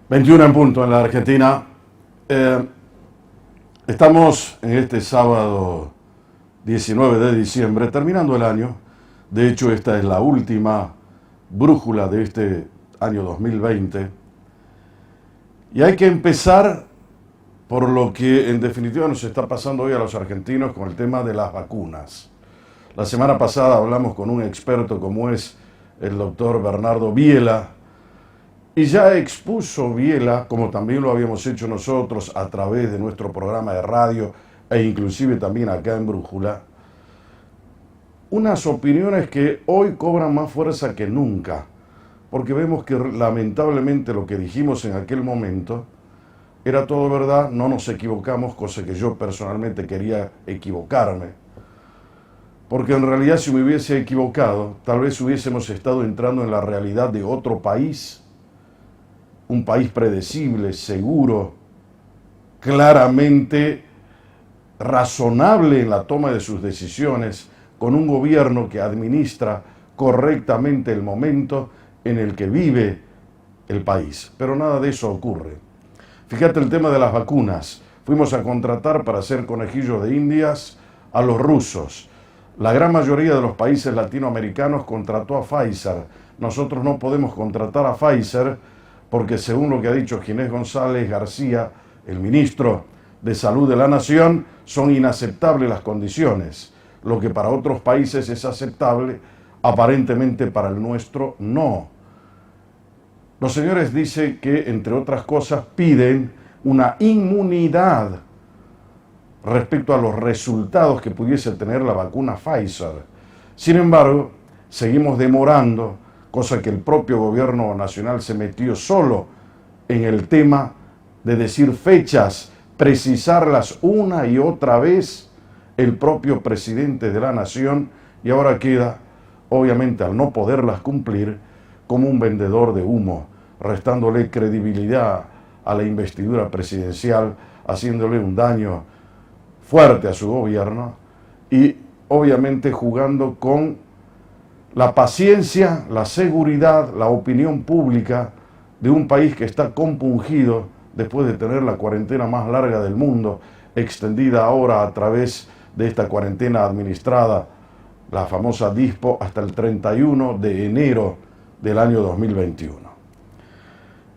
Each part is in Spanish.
21 en punto en la Argentina. Estamos en este sábado 19 de diciembre, terminando el año. De hecho, esta es la última brújula de este año 2020. Y hay que empezar por lo que en definitiva nos está pasando hoy a los argentinos con el tema de las vacunas. La semana pasada hablamos con un experto como es el doctor Bernardo Biela, y ya expuso Biela, como también lo habíamos hecho nosotros a través de nuestro programa de radio e inclusive también acá en Brújula, unas opiniones que hoy cobran más fuerza que nunca, porque vemos que lamentablemente lo que dijimos en aquel momento era todo verdad, no nos equivocamos, cosa que yo personalmente quería equivocarme, porque en realidad si me hubiese equivocado, tal vez hubiésemos estado entrando en la realidad de otro país, un país predecible, seguro, claramente razonable en la toma de sus decisiones, con un gobierno que administra correctamente el momento en el que vive el país. Pero nada de eso ocurre. Fíjate el tema de las vacunas. Fuimos a contratar para hacer conejillos de indias a los rusos. La gran mayoría de los países latinoamericanos contrató a Pfizer. Nosotros no podemos contratar a Pfizer porque según lo que ha dicho Ginés González García, el ministro de Salud de la Nación, son inaceptables las condiciones. Lo que para otros países es aceptable, aparentemente para el nuestro no. Los señores dicen que, entre otras cosas, piden una inmunidad respecto a los resultados que pudiese tener la vacuna Pfizer. Sin embargo, seguimos demorando, cosa que el propio gobierno nacional se metió solo en el tema de decir fechas, precisarlas una y otra vez el propio presidente de la nación, y ahora queda, obviamente al no poderlas cumplir, como un vendedor de humo, restándole credibilidad a la investidura presidencial, haciéndole un daño fuerte a su gobierno y obviamente jugando con la paciencia, la seguridad, la opinión pública de un país que está compungido después de tener la cuarentena más larga del mundo, extendida ahora a través de esta cuarentena administrada, la famosa DISPO, hasta el 31 de enero del año 2021.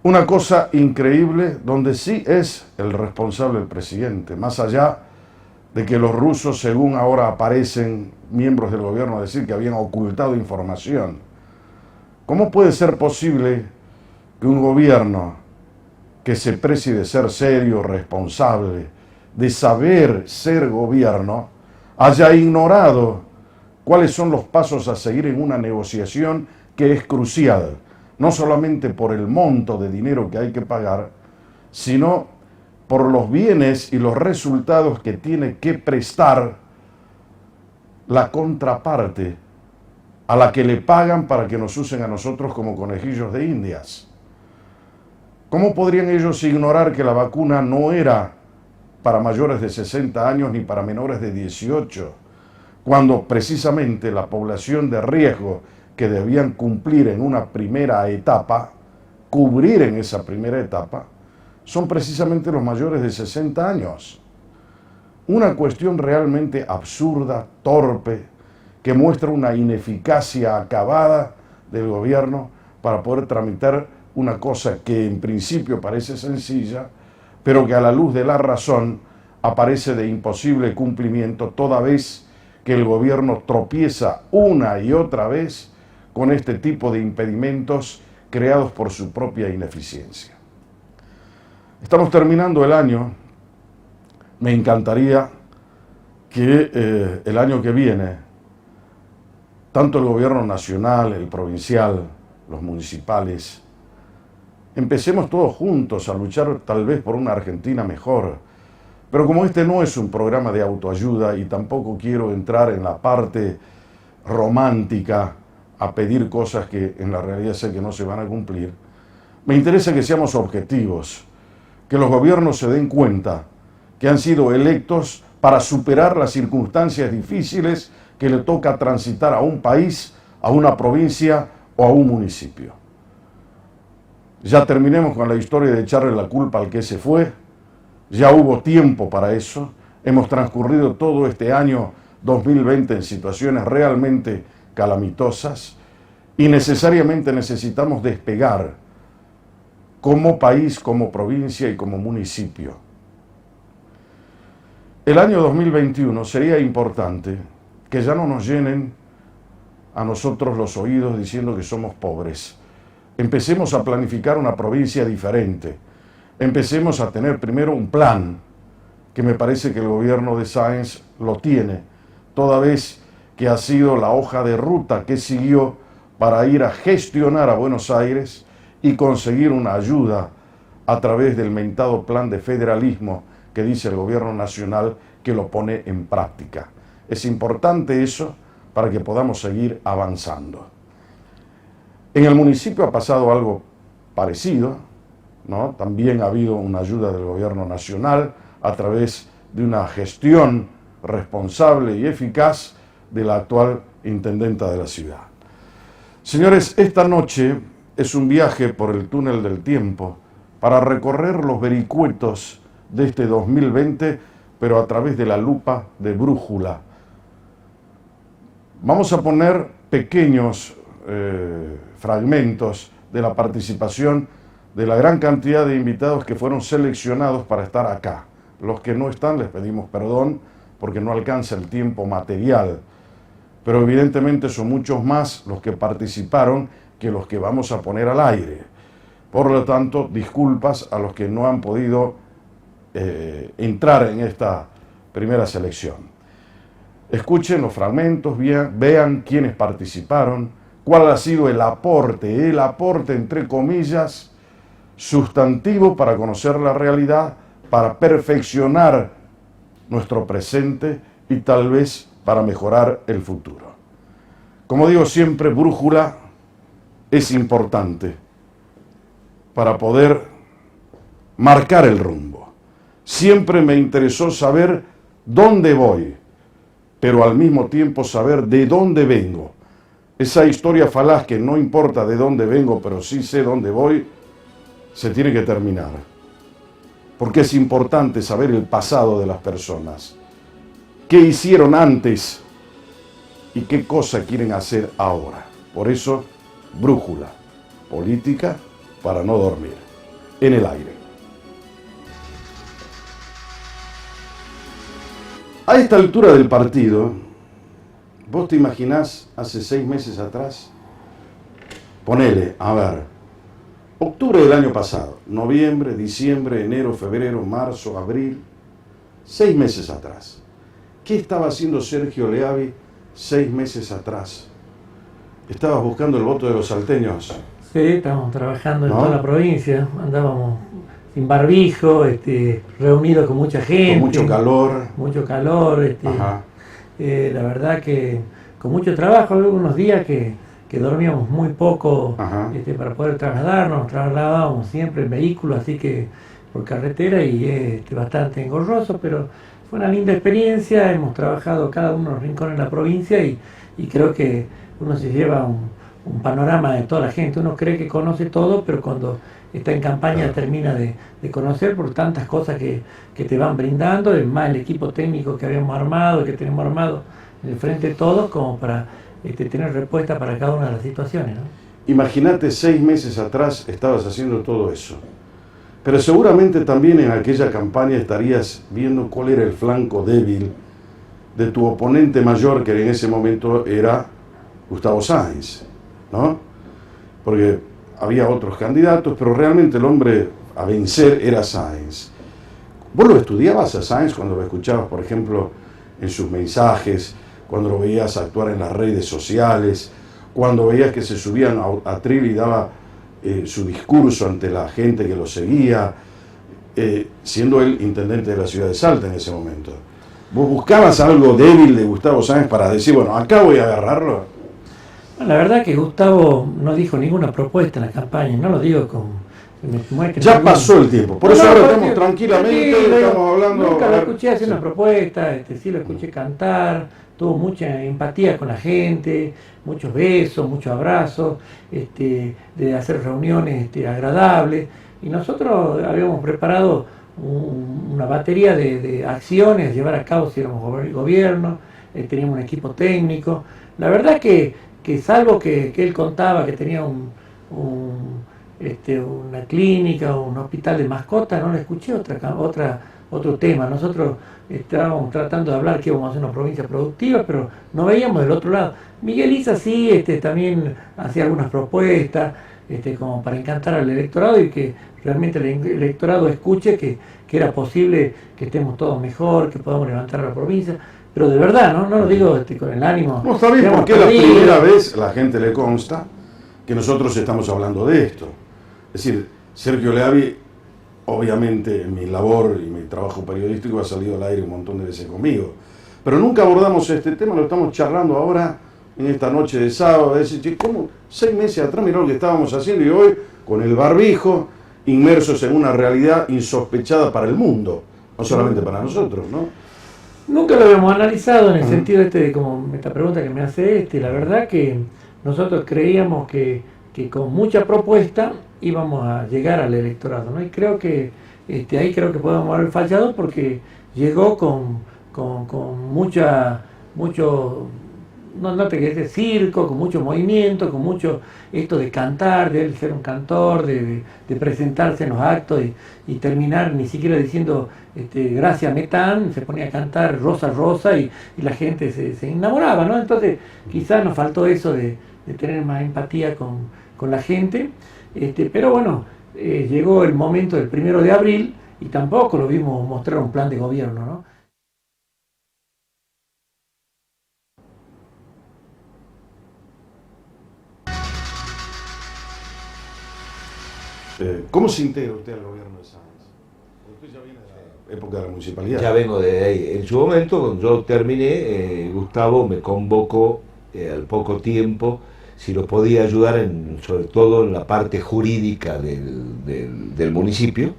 Una cosa increíble donde sí es el responsable el presidente, más allá de que los rusos, según ahora aparecen miembros del gobierno a decir que habían ocultado información. ¿Cómo puede ser posible que un gobierno que se precie de ser serio, responsable, de saber ser gobierno, haya ignorado cuáles son los pasos a seguir en una negociación que es crucial, no solamente por el monto de dinero que hay que pagar, sino por los bienes y los resultados que tiene que prestar la contraparte a la que le pagan para que nos usen a nosotros como conejillos de indias? ¿Cómo podrían ellos ignorar que la vacuna no era para mayores de 60 años ni para menores de 18, cuando precisamente la población de riesgo que debían cumplir en una primera etapa, cubrir en esa primera etapa, son precisamente los mayores de 60 años? Una cuestión realmente absurda, torpe, que muestra una ineficacia acabada del gobierno para poder tramitar una cosa que en principio parece sencilla, pero que a la luz de la razón aparece de imposible cumplimiento, toda vez que el gobierno tropieza una y otra vez con este tipo de impedimentos creados por su propia ineficiencia. Estamos terminando el año. Me encantaría que el año que viene, tanto el gobierno nacional, el provincial, los municipales, empecemos todos juntos a luchar tal vez por una Argentina mejor. Pero como este no es un programa de autoayuda y tampoco quiero entrar en la parte romántica a pedir cosas que en la realidad sé que no se van a cumplir, me interesa que seamos objetivos, que los gobiernos se den cuenta que han sido electos para superar las circunstancias difíciles que le toca transitar a un país, a una provincia o a un municipio. Ya terminemos con la historia de echarle la culpa al que se fue. Ya hubo tiempo para eso. Hemos transcurrido todo este año 2020 en situaciones realmente calamitosas y necesariamente necesitamos despegar como país, como provincia y como municipio. El año 2021 sería importante que ya no nos llenen a nosotros los oídos diciendo que somos pobres. Empecemos a planificar una provincia diferente. Empecemos a tener primero un plan, que me parece que el gobierno de Sáenz lo tiene, toda vez que ha sido la hoja de ruta que siguió para ir a gestionar a Buenos Aires y conseguir una ayuda a través del mentado plan de federalismo que dice el gobierno nacional que lo pone en práctica. Es importante eso para que podamos seguir avanzando. En el municipio ha pasado algo parecido, ¿no? También ha habido una ayuda del gobierno nacional a través de una gestión responsable y eficaz de la actual intendenta de la ciudad. Señores, esta noche es un viaje por el túnel del tiempo para recorrer los vericuetos de este 2020, pero a través de la lupa de brújula. Vamos a poner pequeños fragmentos de la participación de la gran cantidad de invitados que fueron seleccionados para estar acá. Los que no están les pedimos perdón porque no alcanza el tiempo material, pero evidentemente son muchos más los que participaron que los que vamos a poner al aire. Por lo tanto, disculpas a los que no han podido entrar en esta primera selección. Escuchen los fragmentos, vean quiénes participaron, cuál ha sido el aporte entre comillas, sustantivo para conocer la realidad, para perfeccionar nuestro presente y tal vez para mejorar el futuro. Como digo siempre, brújula es importante para poder marcar el rumbo. Siempre me interesó saber dónde voy, pero al mismo tiempo saber de dónde vengo. Esa historia falaz que no importa de dónde vengo, pero sí sé dónde voy, se tiene que terminar. Porque es importante saber el pasado de las personas. ¿Qué hicieron antes y qué cosa quieren hacer ahora? Por eso, brújula, política para no dormir, en el aire. A esta altura del partido, ¿vos te imaginás hace 6 meses atrás? Ponele, a ver, octubre del año pasado, noviembre, diciembre, enero, febrero, marzo, abril, 6 meses atrás. ¿Qué estaba haciendo Sergio Leavi 6 meses atrás? ¿Estabas buscando el voto de los salteños? Sí, estábamos trabajando en toda la provincia, andábamos sin barbijo, reunidos con mucha gente. Con mucho calor. Mucho calor, la verdad que con mucho trabajo, había unos días que dormíamos muy poco para poder trasladábamos siempre en vehículos, así que por carretera y es bastante engorroso, pero fue una linda experiencia, hemos trabajado cada uno de los rincones de la provincia y creo que uno se lleva un panorama de toda la gente, uno cree que conoce todo, pero cuando está en campaña termina de conocer por tantas cosas que te van brindando, es más el equipo técnico que habíamos armado, que tenemos armado en el frente de todos, como para tener respuesta para cada una de las situaciones, ¿no? Imagínate, 6 meses atrás estabas haciendo todo eso, pero seguramente también en aquella campaña estarías viendo cuál era el flanco débil de tu oponente mayor, que en ese momento era Gustavo Sáenz, ¿no? Porque había otros candidatos, pero realmente el hombre a vencer era Sáenz. ¿Vos lo estudiabas a Sáenz cuando lo escuchabas, por ejemplo, en sus mensajes, cuando lo veías actuar en las redes sociales, cuando veías que se subían a atril y daba su discurso ante la gente que lo seguía, siendo él intendente de la ciudad de Salta en ese momento? ¿Vos buscabas algo débil de Gustavo Sáenz para decir, bueno, acá voy a agarrarlo? La verdad que Gustavo no dijo ninguna propuesta en la campaña, no lo digo Ya pasó el tiempo, por eso ahora estamos tranquilamente, estamos hablando. Nunca lo escuché hacer una propuesta, sí lo escuché cantar, tuvo mucha empatía con la gente, muchos besos, muchos abrazos, de hacer reuniones agradables. Y nosotros habíamos preparado una batería de acciones a llevar a cabo si éramos gobierno, teníamos un equipo técnico. La verdad que salvo que él contaba que tenía una clínica o un hospital de mascotas, no le escuché otro tema. Nosotros estábamos tratando de hablar que íbamos a hacer una provincia productiva, pero no veíamos del otro lado. Miguel Isa sí también hacía algunas propuestas como para encantar al electorado y que realmente el electorado escuche que era posible que estemos todos mejor, que podamos levantar la provincia. Pero de verdad, no lo digo con el ánimo. No, está bien, porque la primera vez la gente le consta que nosotros estamos hablando de esto. Es decir, Sergio Leavi, obviamente en mi labor y mi trabajo periodístico ha salido al aire un montón de veces conmigo, pero nunca abordamos este tema, lo estamos charlando ahora en esta noche de sábado. Es decir, ¿cómo 6 meses atrás mirá lo que estábamos haciendo y hoy con el barbijo inmersos en una realidad insospechada para el mundo, no solamente para nosotros, ¿no? Nunca lo habíamos analizado en el sentido de como esta pregunta que me hace la verdad que nosotros creíamos que con mucha propuesta íbamos a llegar al electorado, ¿no? Y creo que ahí creo que podemos haber fallado porque llegó con mucho, no te querés decir circo, con mucho movimiento, con mucho esto de cantar, de él ser un cantor, de presentarse en los actos y terminar ni siquiera diciendo gracias Metán, se ponía a cantar Rosa Rosa y la gente se enamoraba, ¿no? Entonces quizás nos faltó eso de tener más empatía con la gente, pero bueno, llegó el momento del 1 de abril y tampoco lo vimos mostrar un plan de gobierno, ¿no? ¿Cómo se integra usted al gobierno de Sáenz? Usted ya viene de la época de la municipalidad. Ya vengo de ahí. En su momento, cuando yo terminé, Gustavo me convocó al poco tiempo si lo podía ayudar, sobre todo en la parte jurídica del municipio.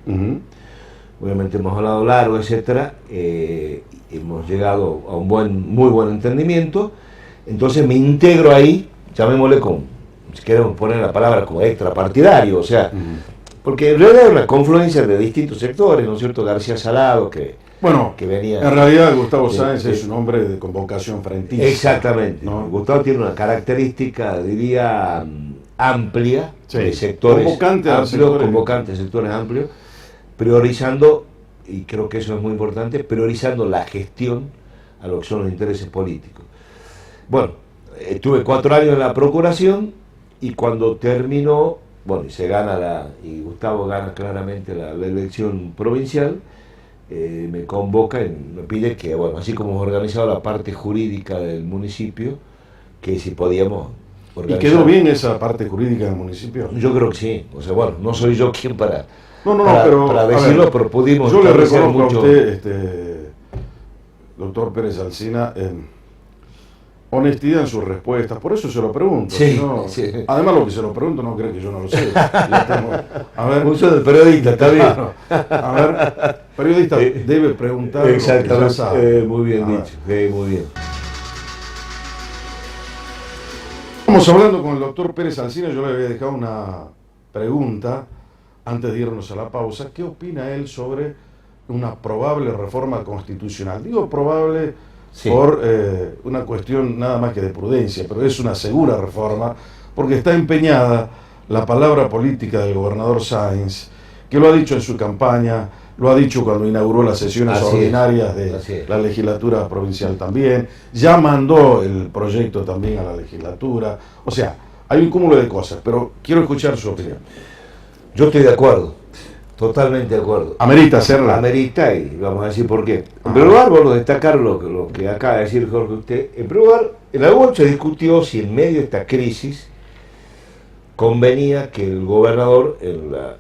Obviamente hemos hablado largo, etcétera. Hemos llegado a un muy buen entendimiento. Entonces me integro ahí, llamémosle si queremos poner la palabra como extrapartidario, o sea, porque en realidad es una confluencia de distintos sectores, ¿no es cierto? García Salado, que venía... En realidad Gustavo Sáenz es un hombre de convocación frentista. Exactamente. ¿No? Gustavo tiene una característica, diría, amplia, de sectores convocante de sectores amplios, priorizando, y creo que eso es muy importante, priorizando la gestión a lo que son los intereses políticos. Bueno, estuve 4 años en la procuración, y cuando terminó, y Gustavo gana claramente la elección provincial, me convoca y me pide que, así como hemos organizado la parte jurídica del municipio, que si podíamos organizar. ¿Y quedó bien esa parte jurídica del municipio? Yo creo que sí, o sea, no soy yo quien para pero, decirlo, pero pudimos... Yo le reconozco mucho a usted, doctor Pérez Alsina, honestidad en sus respuestas, por eso se lo pregunto. Sí, sí. Además, lo que se lo pregunto no cree que yo no lo sé. A ver, mucho del periodista, está bien. A ver, periodista debe preguntar. Exactamente, lo que ya sabe. Muy bien dicho, muy bien. Estamos hablando con el doctor Pérez Alsina. Yo le había dejado una pregunta antes de irnos a la pausa. ¿Qué opina él sobre una probable reforma constitucional? Digo probable por una cuestión nada más que de prudencia, pero es una segura reforma, porque está empeñada la palabra política del gobernador Sáenz, que lo ha dicho en su campaña, lo ha dicho cuando inauguró las sesiones ordinarias de la legislatura provincial también, ya mandó el proyecto también a la legislatura, o sea, hay un cúmulo de cosas, pero quiero escuchar su opinión. Yo estoy de acuerdo. Totalmente de acuerdo. Amerita hacerla. Amerita, y vamos a decir por qué. En primer lugar, vuelvo a destacar lo que acaba de decir Jorge usted. En primer lugar, en algún se discutió si en medio de esta crisis convenía que el gobernador en la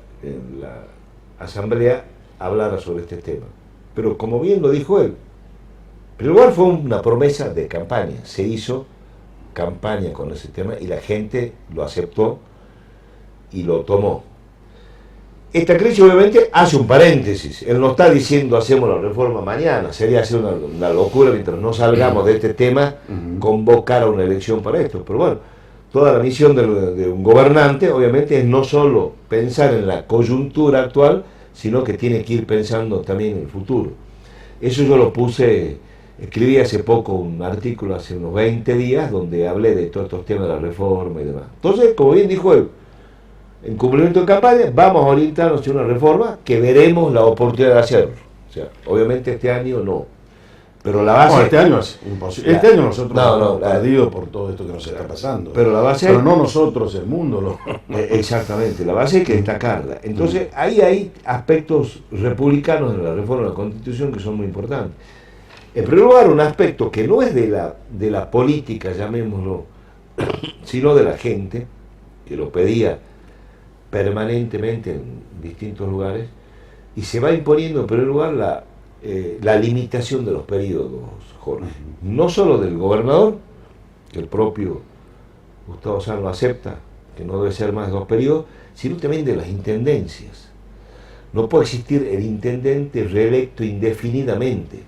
asamblea hablara sobre este tema. Pero como bien lo dijo él, en primer lugar fue una promesa de campaña. Se hizo campaña con ese tema y la gente lo aceptó y lo tomó. esta crisis obviamente hace un paréntesis. Él no está diciendo hacemos la reforma mañana, sería hacer una locura mientras no salgamos de este tema, convocar a una elección para esto. Pero bueno, toda la misión de un gobernante obviamente es no solo pensar en la coyuntura actual, sino que tiene que ir pensando también en el futuro. Eso yo lo escribí hace poco un artículo, hace unos 20 días, donde hablé de todos estos temas de la reforma y demás. Entonces, como bien dijo él, en cumplimiento de campaña, vamos a orientarnos hacia una reforma que veremos la oportunidad de hacerlo. O sea, obviamente este año no. Pero la base... No, este año es imposible. Este año nosotros hemos perdido por todo esto que nos está pasando. Pero la base... Pero no nosotros, el mundo. Exactamente, la base hay que destacarla. Entonces, ahí hay aspectos republicanos en la reforma de la Constitución que son muy importantes. En primer lugar, un aspecto que no es de la política, llamémoslo, sino de la gente, que lo pedía permanentemente en distintos lugares, y se va imponiendo en primer lugar la limitación de los periodos, Jorge. No solo del gobernador, que el propio Gustavo Sanz lo acepta, que no debe ser más de 2 periodos, sino también de las intendencias. No puede existir el intendente reelecto indefinidamente.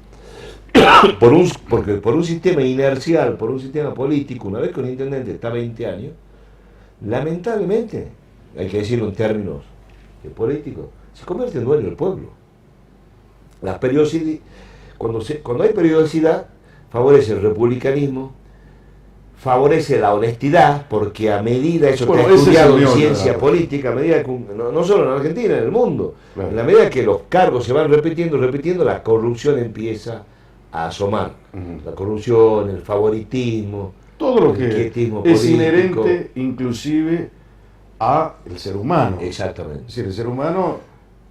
Porque por un sistema inercial, por un sistema político, una vez que un intendente está 20 años, lamentablemente, hay que decirlo en términos políticos, se convierte en dueño del pueblo. La periodicidad, cuando hay periodicidad, favorece el republicanismo, favorece la honestidad, porque a medida, eso que he estudiado en ciencia política, a medida que, no solo en Argentina, en el mundo, en la medida que los cargos se van repitiendo, la corrupción empieza a asomar. La corrupción, el favoritismo, todo lo que es político, inherente inclusive a el ser humano. Exactamente. Es decir, el ser humano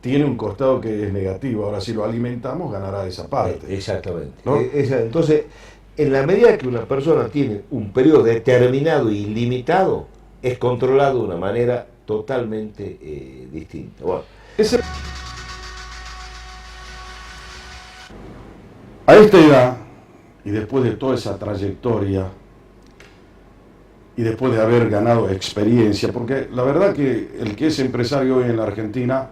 tiene un costado que es negativo. Ahora, si lo alimentamos, ganará esa parte. Exactamente. ¿No? Entonces, en la medida que una persona tiene un periodo determinado y limitado, es controlado de una manera totalmente distinta. Bueno, a esta edad, y después de toda esa trayectoria, y después de haber ganado experiencia, porque la verdad que el que es empresario hoy en la Argentina,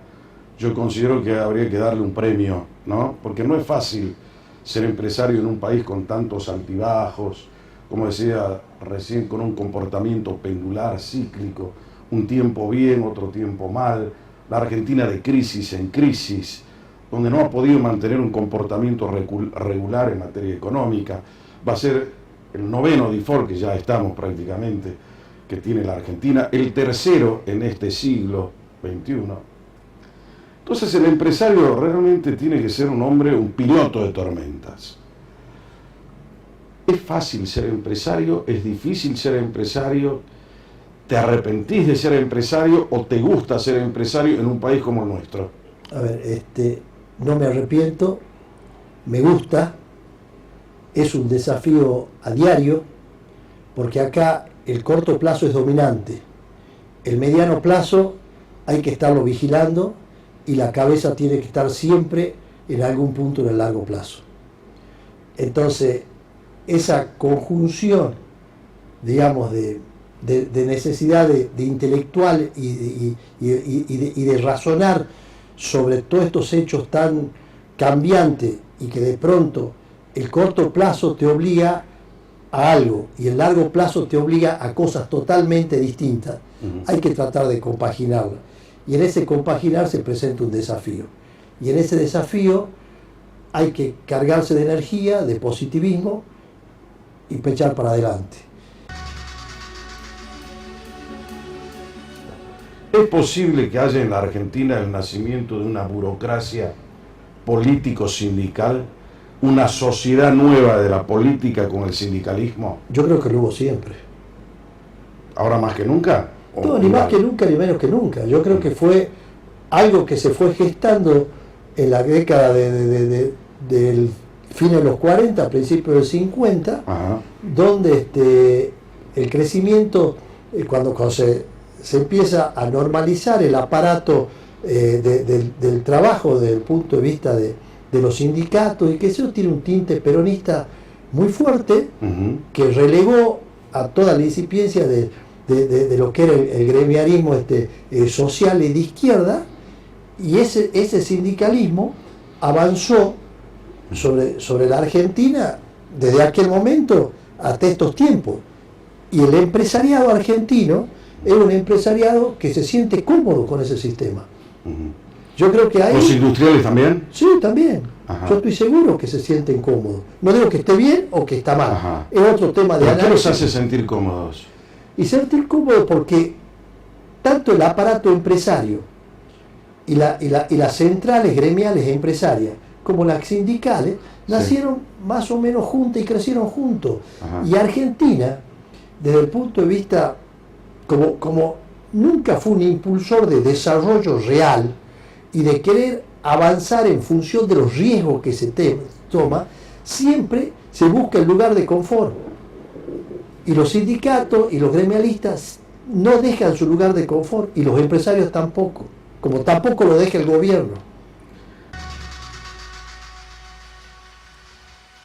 yo considero que habría que darle un premio, ¿no? Porque no es fácil ser empresario en un país con tantos altibajos, como decía recién, con un comportamiento pendular, cíclico, un tiempo bien, otro tiempo mal, la Argentina de crisis en crisis, donde no ha podido mantener un comportamiento regular en materia económica. Va a ser el 9º default, que ya estamos prácticamente, que tiene la Argentina, el 3º en este siglo XXI. Entonces el empresario realmente tiene que ser un hombre, un piloto de tormentas. ¿Es fácil ser empresario? ¿Es difícil ser empresario? ¿Te arrepentís de ser empresario o te gusta ser empresario en un país como el nuestro? A ver, no me arrepiento, me gusta, es un desafío a diario, porque acá el corto plazo es dominante, el mediano plazo hay que estarlo vigilando y la cabeza tiene que estar siempre en algún punto en el largo plazo. Entonces, esa conjunción, digamos, de necesidad de intelectual y de razonar sobre todos estos hechos tan cambiantes y que de pronto el corto plazo te obliga a algo y el largo plazo te obliga a cosas totalmente distintas, hay que tratar de compaginarlo. Y en ese compaginar se presenta un desafío. Y en ese desafío hay que cargarse de energía, de positivismo y pechar para adelante. ¿Es posible que haya en la Argentina el nacimiento de una burocracia político-sindical, una sociedad nueva de la política con el sindicalismo? Yo creo que lo hubo siempre. ¿Ahora más que nunca? No, ni más que nunca, ni menos que nunca. Yo creo que fue algo que se fue gestando en la década del fin de los 40, principios del 50, donde el crecimiento, cuando se empieza a normalizar el aparato del trabajo desde el punto de vista de los sindicatos, y que eso tiene un tinte peronista muy fuerte, que relegó a toda la incipiencia de lo que era el gremiarismo social y de izquierda, Y ese sindicalismo avanzó sobre la Argentina desde aquel momento hasta estos tiempos. Y el empresariado argentino es un empresariado que se siente cómodo con ese sistema. Yo creo que hay... ¿Los industriales también? Sí, también. Yo estoy seguro que se sienten cómodos. No digo que esté bien o que está mal. Es otro tema de análisis. ¿Qué los hace sentir cómodos? Y sentir cómodos porque tanto el aparato empresario y las centrales gremiales empresarias como las sindicales nacieron más o menos juntas y crecieron juntos. Y Argentina, desde el punto de vista, como nunca fue un impulsor de desarrollo real y de querer avanzar en función de los riesgos que se toma, siempre se busca el lugar de confort. Y los sindicatos y los gremialistas no dejan su lugar de confort, y los empresarios tampoco, como tampoco lo deja el gobierno.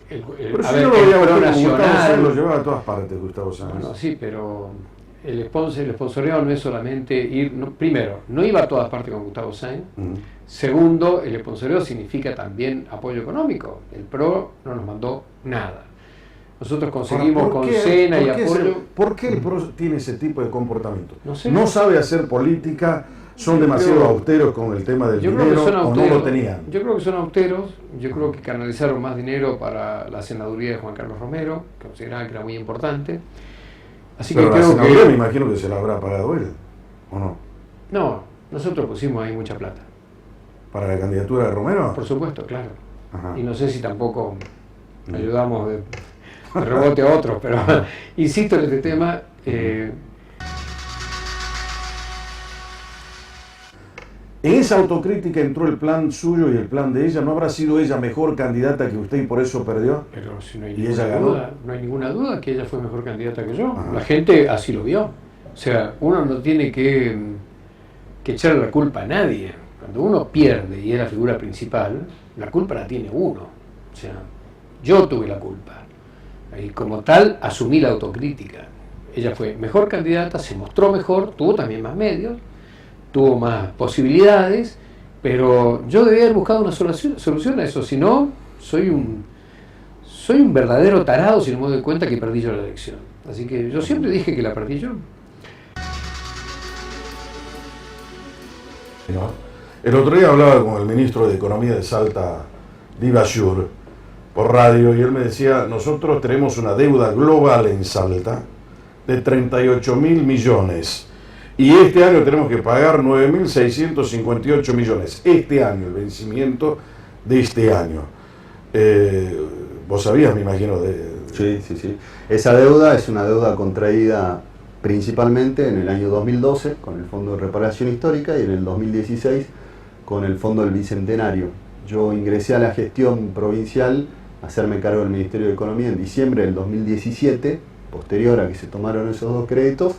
Pero si no lo veía Gustavo Sáenz, lo llevaba a todas partes, Gustavo Sáenz. Bueno, sí, pero el sponsoreado no es solamente ir... primero, no iba a todas partes con Gustavo Sáenz. Segundo, el sponsoreado significa también apoyo económico. El PRO no nos mandó nada. Nosotros conseguimos con Sena y apoyo... ¿Por qué el PRO tiene ese tipo de comportamiento? No sé. ¿No sabe hacer política? ¿Son demasiado austeros con el tema del dinero o no lo tenían? Yo creo que son austeros. Yo creo que canalizaron más dinero para la senaduría de Juan Carlos Romero, que consideraban que era muy importante. Así pero que la creo senaduría me imagino que se la habrá pagado él, ¿o no? No, nosotros pusimos ahí mucha plata. ¿Para la candidatura de Romero? Por supuesto, claro. Y no sé si tampoco ayudamos de rebote a otros, pero insisto en este tema. En esa autocrítica entró el plan suyo y el plan de ella. ¿No habrá sido ella mejor candidata que usted y por eso perdió? Pero si no hay ¿Y ella ganó? No hay ninguna duda que ella fue mejor candidata que yo. La gente así lo vio. O sea, uno no tiene que echarle la culpa a nadie. Cuando uno pierde y es la figura principal, la culpa la tiene uno. O sea, yo tuve la culpa. Y como tal, asumí la autocrítica. Ella fue mejor candidata, se mostró mejor, tuvo también más medios, tuvo más posibilidades, pero yo debía haber buscado una solución a eso. Si no, soy un verdadero tarado si no me doy cuenta que perdí yo la elección. Así que yo siempre dije que la perdí yo. El otro día hablaba con el ministro de Economía de Salta, Divasur, por radio, y él me decía, nosotros tenemos una deuda global en Salta de 38.000 millones. Y este año tenemos que pagar 9.658 millones. Este año, el vencimiento de este año. Vos sabías, me imagino, de... Sí. Esa deuda es una deuda contraída principalmente en el año 2012 con el Fondo de Reparación Histórica y en el 2016 con el Fondo del Bicentenario. Yo ingresé a la gestión provincial a hacerme cargo del Ministerio de Economía en diciembre del 2017, posterior a que se tomaron esos dos créditos,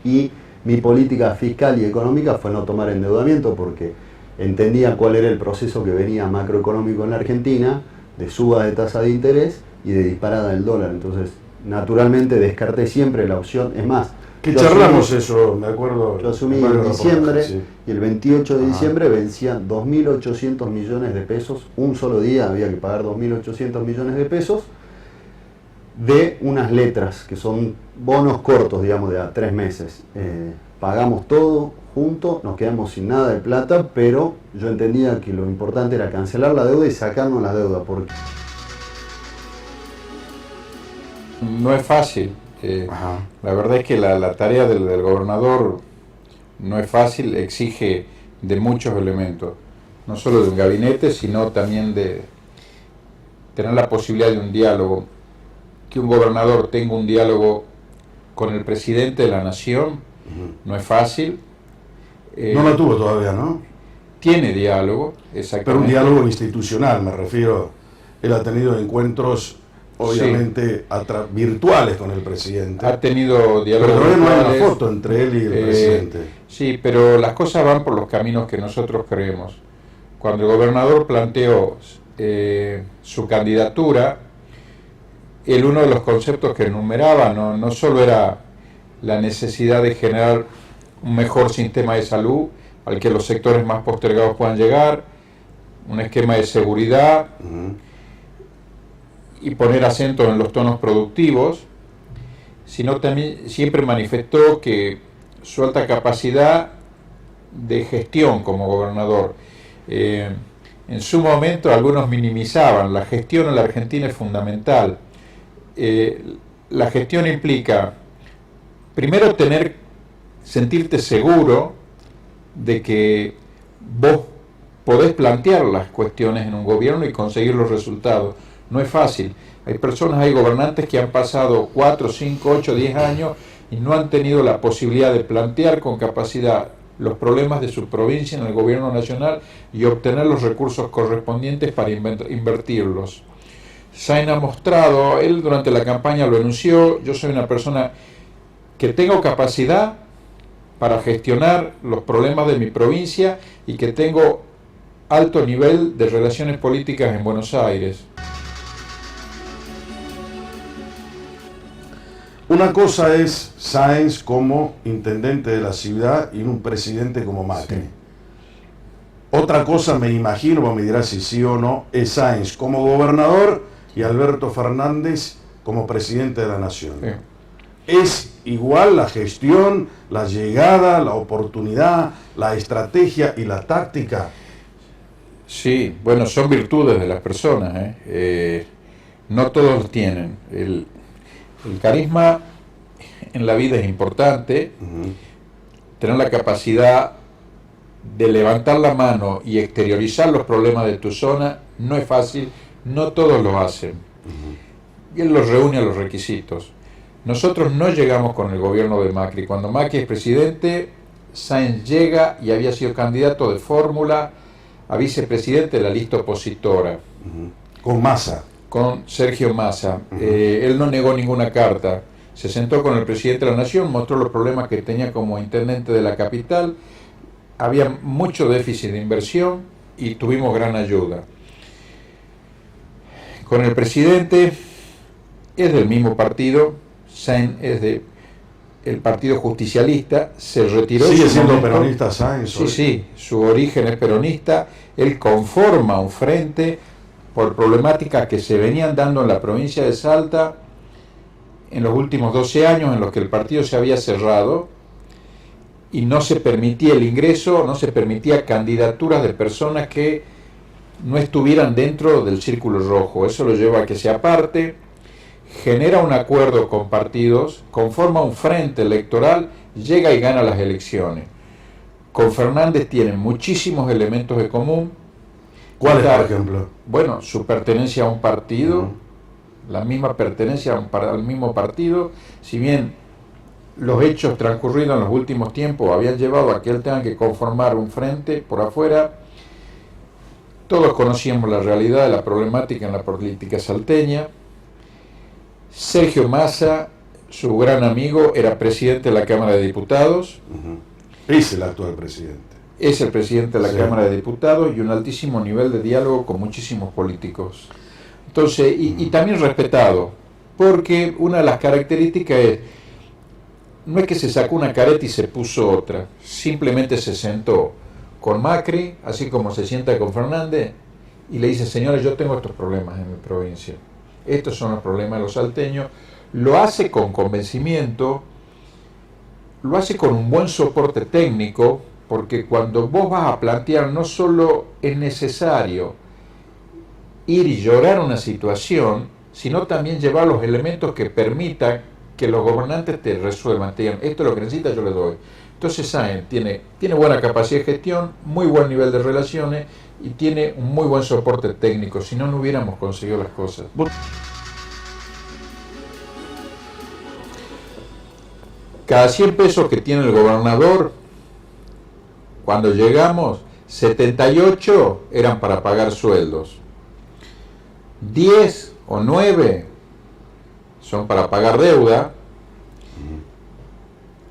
y mi política fiscal y económica fue no tomar endeudamiento porque entendía cuál era el proceso que venía macroeconómico en la Argentina, de suba de tasa de interés y de disparada del dólar. Entonces, naturalmente descarté siempre la opción. Es más, que charlamos eso, me acuerdo. Yo asumí en diciembre, sí. Y el 28 de diciembre vencían 2.800 millones de pesos. Un solo día había que pagar 2.800 millones de pesos de unas letras que son bonos cortos, digamos, de a 3 meses. Pagamos todo junto, nos quedamos sin nada de plata, pero yo entendía que lo importante era cancelar la deuda y sacarnos la deuda. Porque no es fácil. La verdad es que la tarea del gobernador no es fácil, exige de muchos elementos, no solo de un gabinete, sino también de tener la posibilidad de un diálogo, que un gobernador tenga un diálogo con el presidente de la nación, no es fácil. No lo tuvo todavía, ¿no? Tiene diálogo, exactamente. Pero un diálogo institucional, me refiero. Él ha tenido encuentros, obviamente, virtuales con el presidente. Ha tenido diálogos. Pero todavía no hay una foto entre él y el presidente. Sí, pero las cosas van por los caminos que nosotros creemos. Cuando el gobernador planteó su candidatura, uno de los conceptos que enumeraba no solo era la necesidad de generar un mejor sistema de salud, al que los sectores más postergados puedan llegar, un esquema de seguridad y poner acento en los tonos productivos, sino también siempre manifestó que su alta capacidad de gestión como gobernador. En su momento algunos minimizaban, la gestión en la Argentina es fundamental. La gestión implica, primero, sentirte seguro de que vos podés plantear las cuestiones en un gobierno y conseguir los resultados. No es fácil. Hay personas, hay gobernantes que han pasado 4, 5, 8, 10 años y no han tenido la posibilidad de plantear con capacidad los problemas de su provincia en el gobierno nacional y obtener los recursos correspondientes para invertirlos. Sáenz ha mostrado, él durante la campaña lo anunció, yo soy una persona que tengo capacidad para gestionar los problemas de mi provincia y que tengo alto nivel de relaciones políticas en Buenos Aires. Una cosa es Sáenz como intendente de la ciudad y un presidente como Macri. Sí. Otra cosa, me imagino, me dirás si sí o no, es Sáenz como gobernador y Alberto Fernández como presidente de la nación. Sí. ¿Es igual la gestión, la llegada, la oportunidad, la estrategia y la táctica? Sí, bueno, son virtudes de las personas, no todos los tienen. El carisma en la vida es importante, tener la capacidad de levantar la mano y exteriorizar los problemas de tu zona no es fácil, no todos lo hacen. Y él los reúne a los requisitos. Nosotros no llegamos con el gobierno de Macri. Cuando Macri es presidente, Sáenz llega y había sido candidato de fórmula a vicepresidente de la lista opositora. Con Massa. Con Sergio Massa. Él no negó ninguna carta. Se sentó con el presidente de la Nación, mostró los problemas que tenía como intendente de la capital. Había mucho déficit de inversión y tuvimos gran ayuda. Con el presidente, es del mismo partido, Sáenz es del Partido Justicialista, se retiró. ¿Sigue siendo peronista Sáenz? Sí, sí, su origen es peronista. Él conforma un frente por problemáticas que se venían dando en la provincia de Salta en los últimos 12 años en los que el partido se había cerrado y no se permitía el ingreso, no se permitía candidaturas de personas que no estuvieran dentro del círculo rojo. Eso lo lleva a que se aparte, genera un acuerdo con partidos, conforma un frente electoral, llega y gana las elecciones. Con Fernández tienen muchísimos elementos de común. ¿Cuál es, por ejemplo? Bueno, su pertenencia a un partido, la misma pertenencia al mismo partido, si bien los hechos transcurridos en los últimos tiempos habían llevado a que él tenga que conformar un frente por afuera, todos conocíamos la realidad de la problemática en la política salteña. Sergio Massa, su gran amigo, era presidente de la Cámara de Diputados. Es el actual presidente. Es el presidente de la Cámara de Diputados y un altísimo nivel de diálogo con muchísimos políticos. Entonces, y también respetado, porque una de las características es, no es que se sacó una careta y se puso otra, simplemente se sentó con Macri, así como se sienta con Fernández, y le dice, señores, yo tengo estos problemas en mi provincia, estos son los problemas de los salteños. Lo hace con convencimiento, lo hace con un buen soporte técnico, porque cuando vos vas a plantear, no solo es necesario ir y llorar una situación, sino también llevar los elementos que permitan que los gobernantes te resuelvan, te digan, esto es lo que necesitas, yo le doy. Entonces Sáenz tiene buena capacidad de gestión, muy buen nivel de relaciones y tiene un muy buen soporte técnico, si no, no hubiéramos conseguido las cosas. Cada 100 pesos que tiene el gobernador, cuando llegamos, 78 eran para pagar sueldos. 10 o 9 son para pagar deuda.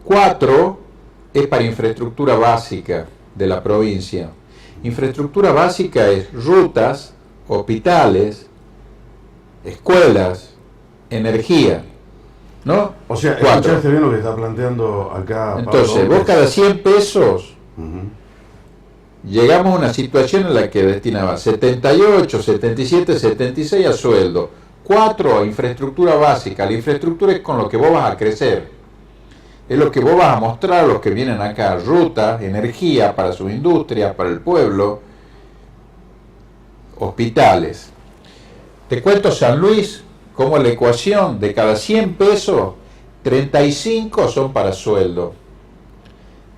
4 es para infraestructura básica de la provincia. Infraestructura básica es rutas, hospitales, escuelas, energía, ¿no? O sea, escuchaste bien lo que está planteando acá. Entonces, Pablo vos cada 100 pesos llegamos a una situación en la que destinaba 78, 77, 76 a sueldo, 4 a infraestructura básica. La infraestructura es con lo que vos vas a crecer, es lo que vos vas a mostrar a los que vienen acá: ruta, energía para su industria, para el pueblo, hospitales. Te cuento San Luis, como la ecuación de cada 100 pesos, 35 son para sueldo,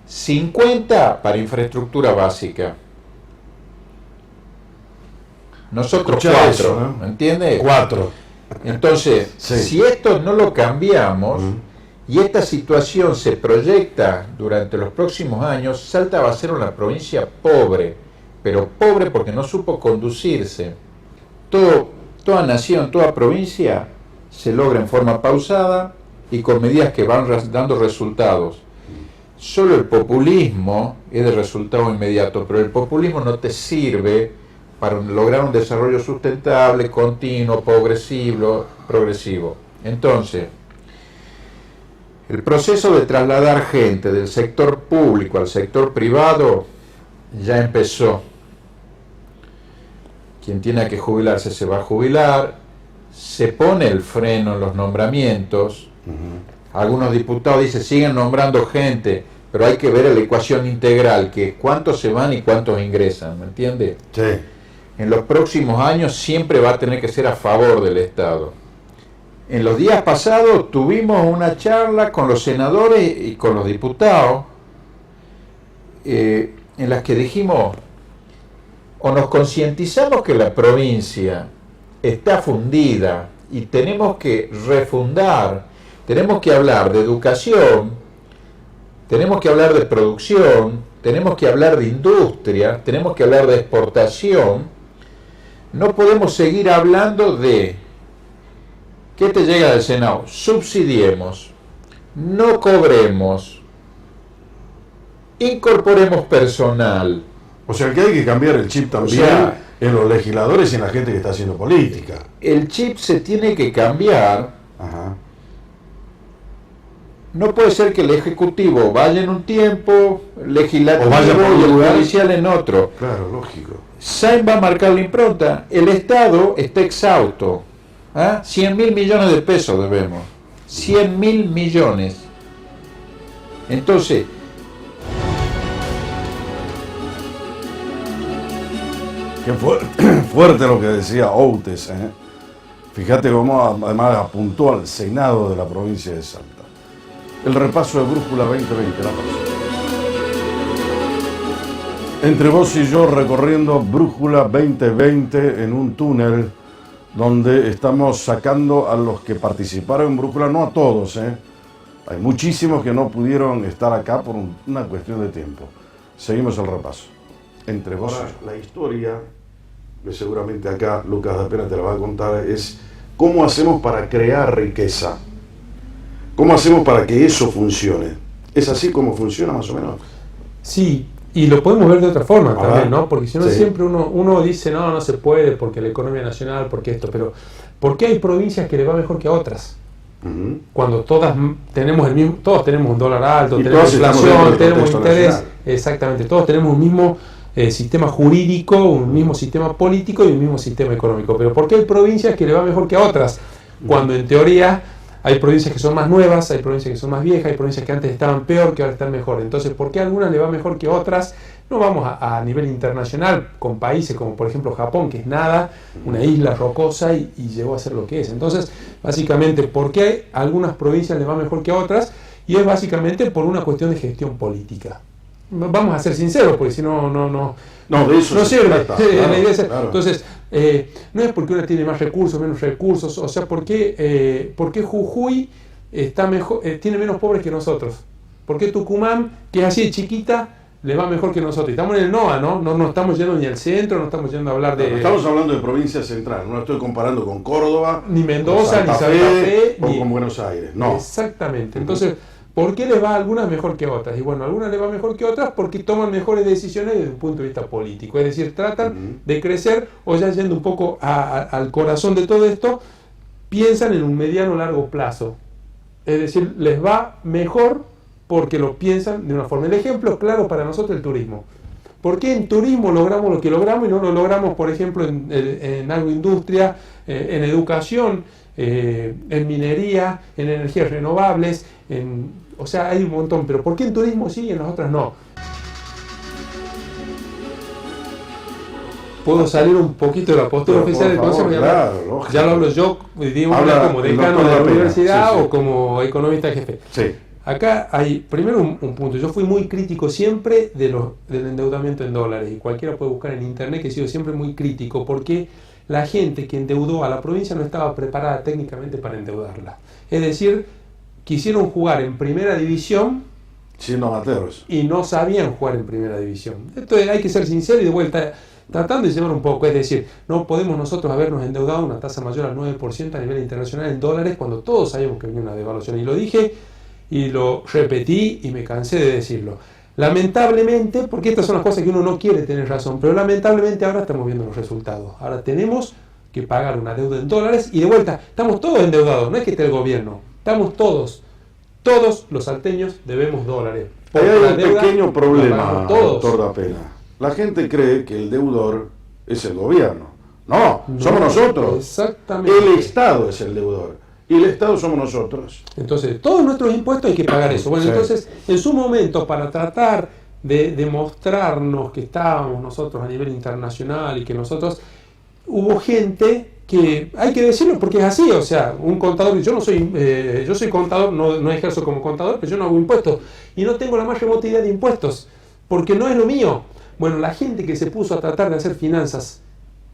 50 para infraestructura básica. Nosotros 4, ¿no? ¿Me entiendes? 4. Entonces, sí, si esto no lo cambiamos y esta situación se proyecta durante los próximos años, Salta va a ser una provincia pobre, pero pobre porque no supo conducirse. Toda nación, toda provincia se logra en forma pausada y con medidas que van dando resultados. Solo el populismo es de resultado inmediato, pero el populismo no te sirve para lograr un desarrollo sustentable, continuo, progresivo. Entonces, el proceso de trasladar gente del sector público al sector privado ya empezó. Quien tiene que jubilarse se va a jubilar, se pone el freno en los nombramientos. Algunos diputados dicen, siguen nombrando gente, pero hay que ver la ecuación integral, que es cuántos se van y cuántos ingresan, ¿me entiende? Sí. En los próximos años siempre va a tener que ser a favor del Estado. En los días pasados tuvimos una charla con los senadores y con los diputados, en las que dijimos, o nos concientizamos que la provincia está fundida y tenemos que refundar, tenemos que hablar de educación, tenemos que hablar de producción, tenemos que hablar de industria, tenemos que hablar de exportación. No podemos seguir hablando de ¿qué te llega del Senado? Subsidiemos, no cobremos, incorporemos personal. O sea que hay que cambiar el chip también en los legisladores y en la gente que está haciendo política. El chip se tiene que cambiar. Ajá. No puede ser que el Ejecutivo vaya en un tiempo, legislativo y el judicial en otro. Claro, lógico. Sainz va a marcar la impronta. El Estado está exhausto. 100.000 millones de pesos debemos. 100.000 millones. Entonces, qué fuerte lo que decía Outes. Fíjate cómo además apuntó al Senado de la provincia de Salta. El repaso de Brújula 2020, la próxima. Entre vos y yo recorriendo Brújula 2020 en un túnel donde estamos sacando a los que participaron en Brújula, no a todos, Hay muchísimos que no pudieron estar acá por una cuestión de tiempo. Seguimos el repaso. Entre vos y yo. La historia, que seguramente acá Lucas de Pena te la va a contar, es cómo hacemos para crear riqueza. ¿Cómo hacemos para que eso funcione? ¿Es así como funciona más o menos? Sí, y lo podemos ver de otra forma también, ¿no? Porque si no siempre uno dice, no se puede porque la economía nacional, porque esto, pero ¿por qué hay provincias que le va mejor que a otras? Cuando todas tenemos todos tenemos un dólar alto, tenemos inflación, tenemos interés, nacional. Exactamente, todos tenemos un mismo sistema jurídico, un mismo sistema político y un mismo sistema económico. Pero ¿por qué hay provincias que le va mejor que a otras? Cuando en teoría hay provincias que son más nuevas, hay provincias que son más viejas, hay provincias que antes estaban peor, que ahora están mejor. Entonces, ¿por qué a algunas le va mejor que a otras? No vamos a nivel internacional con países como por ejemplo Japón, que es nada, una isla rocosa y llegó a ser lo que es. Entonces, básicamente, ¿por qué a algunas provincias le va mejor que a otras? Y es básicamente por una cuestión de gestión política. Vamos a ser sinceros, porque si no de eso no sirve. Claro. Entonces, no es porque una tiene más recursos, menos recursos, o sea, ¿por qué Jujuy está mejor, tiene menos pobres que nosotros? ¿Por qué Tucumán, que es así de chiquita, le va mejor que nosotros? Estamos en el NOA, ¿no? No estamos yendo ni al centro, no estamos yendo a hablar de... Estamos hablando de provincia central, no estoy comparando con Córdoba, ni Mendoza, ni Santa Fe, o con Buenos Aires, no. Exactamente, entonces... ¿Por qué les va a algunas mejor que a otras? Y bueno, a algunas les va mejor que a otras porque toman mejores decisiones desde un punto de vista político. Es decir, tratan de crecer, o ya yendo un poco al corazón de todo esto, piensan en un mediano o largo plazo. Es decir, les va mejor porque lo piensan de una forma. El ejemplo claro para nosotros es el turismo. ¿Por qué en turismo logramos lo que logramos y no lo logramos, por ejemplo, en agroindustria, en educación, en minería, en energías renovables? O sea, hay un montón, pero ¿por qué en turismo sí y en las otras no? Puedo salir un poquito de la postura oficial del Consejo, ya lo hablo yo, digo, como decano de la universidad, sí, sí, o como economista jefe. Sí. Acá hay primero un punto. Yo fui muy crítico siempre del endeudamiento en dólares, y cualquiera puede buscar en internet que he sido siempre muy crítico, porque la gente que endeudó a la provincia no estaba preparada técnicamente para endeudarla. Es decir, quisieron jugar en primera división siendo amateurs y no sabían jugar en primera división. Entonces hay que ser sincero y de vuelta tratando de llevar un poco, es decir, no podemos nosotros habernos endeudado a una tasa mayor al 9% a nivel internacional en dólares cuando todos sabíamos que venía una devaluación, y lo dije y lo repetí y me cansé de decirlo. Lamentablemente, porque estas son las cosas que uno no quiere tener razón, pero lamentablemente ahora estamos viendo los resultados. Ahora tenemos que pagar una deuda en dólares y de vuelta, estamos todos endeudados, no es que esté el gobierno, estamos todos los salteños debemos dólares. Ahí hay un pequeño problema, doctor Dapena. La gente cree que el deudor es el gobierno. No, somos nosotros. Exactamente. El Estado es el deudor. Y el Estado somos nosotros. Entonces, todos nuestros impuestos hay que pagar eso. Bueno, sí. Entonces, en su momento, para tratar de demostrarnos que estábamos nosotros a nivel internacional y que nosotros, hubo gente que, hay que decirlo porque es así, o sea, un contador, yo soy contador, no ejerzo como contador, pero yo no hago impuestos y no tengo la más remota idea de impuestos, porque no es lo mío. Bueno, la gente que se puso a tratar de hacer finanzas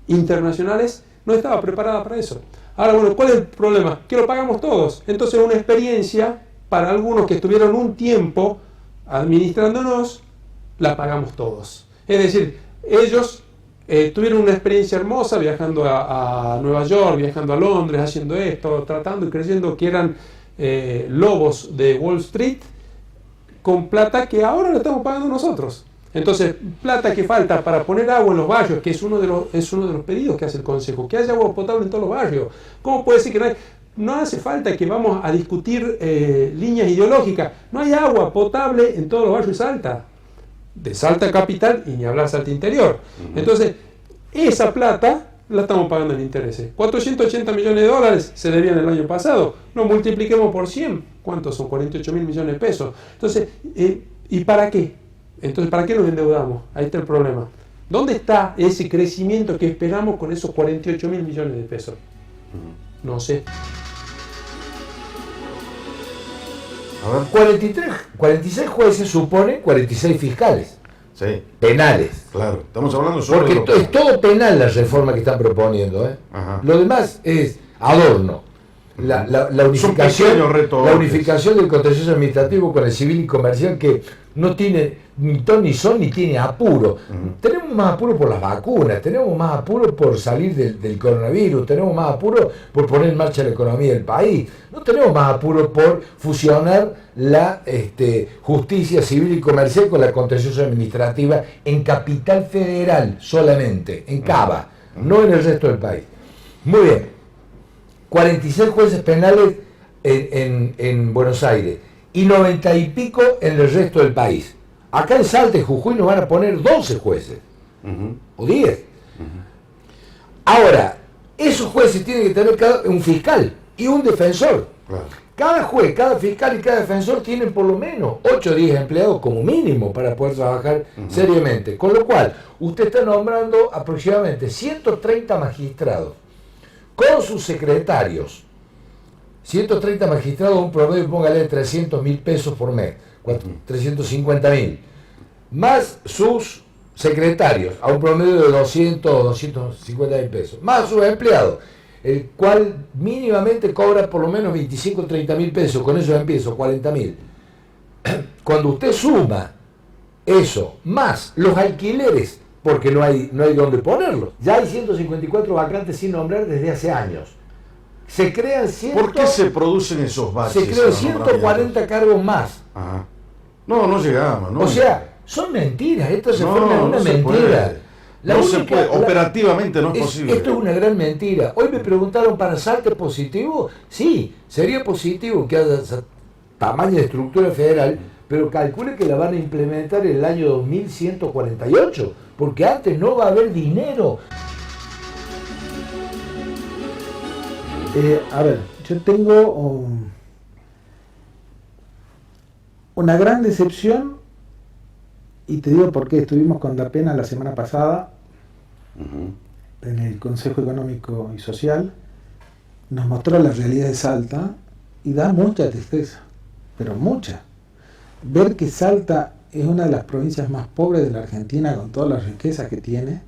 internacionales no estaba preparada para eso. Ahora, bueno, ¿cuál es el problema? Que lo pagamos todos. Entonces, una experiencia para algunos que estuvieron un tiempo administrándonos, la pagamos todos. Es decir, ellos tuvieron una experiencia hermosa viajando a Nueva York, viajando a Londres, haciendo esto, tratando y creyendo que eran lobos de Wall Street, con plata que ahora la estamos pagando nosotros. Entonces, plata que falta para poner agua en los barrios, que es uno de los pedidos que hace el Consejo, que haya agua potable en todos los barrios. ¿Cómo puede ser que no hace falta que vamos a discutir líneas ideológicas? No hay agua potable en todos los barrios de Salta, de Salta capital y ni hablar Salta interior. Entonces, esa plata la estamos pagando en intereses. 480 millones de dólares se debían el año pasado. Lo multipliquemos por 100. ¿Cuántos son? 48 mil millones de pesos. Entonces, ¿y para qué? Entonces, ¿para qué nos endeudamos? Ahí está el problema. ¿Dónde está ese crecimiento que esperamos con esos 48 mil millones de pesos? No sé. A ver. 46 jueces suponen 46 fiscales. Sí. Penales. Claro, estamos hablando solo porque es todo penal la reforma que están proponiendo. Lo demás es adorno. La unificación del contencioso administrativo con el civil y comercial, que no tiene ni ton ni son ni tiene apuro. Tenemos más apuro por las vacunas, tenemos más apuro por salir del coronavirus, tenemos más apuro por poner en marcha la economía del país, no tenemos más apuro por fusionar la justicia civil y comercial con la contencioso administrativa en Capital Federal solamente, en Cava, no en el resto del país. Muy bien. 46 jueces penales en Buenos Aires y 90 y pico en el resto del país. Acá en Salta y Jujuy nos van a poner 12 jueces o 10. Ahora, esos jueces tienen que tener un fiscal y un defensor. Claro. Cada juez, cada fiscal y cada defensor tienen por lo menos 8 o 10 empleados como mínimo para poder trabajar seriamente. Con lo cual, usted está nombrando aproximadamente 130 magistrados con sus secretarios. 130 magistrados, un promedio, póngale de 300 mil pesos por mes, 350 mil, más sus secretarios, a un promedio de 250 mil pesos, más sus empleados, el cual mínimamente cobra por lo menos 25 o 30 mil pesos, con eso empiezo, 40 mil. Cuando usted suma eso, más los alquileres, porque no hay dónde ponerlo. Ya hay 154 vacantes sin nombrar desde hace años. Se crean ¿Por qué se producen esos baches? Se crean 140 cargos más. Ajá. No llegamos. O sea, son mentiras. Esto se forma en una mentira. Se puede. Operativamente no es posible. Esto es una gran mentira. Hoy me preguntaron, ¿para Salta es positivo? Sí, sería positivo que haya tamaño de estructura federal, pero calcule que la van a implementar en el año 2148, porque antes no va a haber dinero. A ver, yo tengo una gran decepción, y te digo por qué. Estuvimos con Dapena la semana pasada en el Consejo Económico y Social, nos mostró la realidad de Salta y da mucha tristeza, pero mucha. Ver que Salta es una de las provincias más pobres de la Argentina, con todas las riquezas que tiene,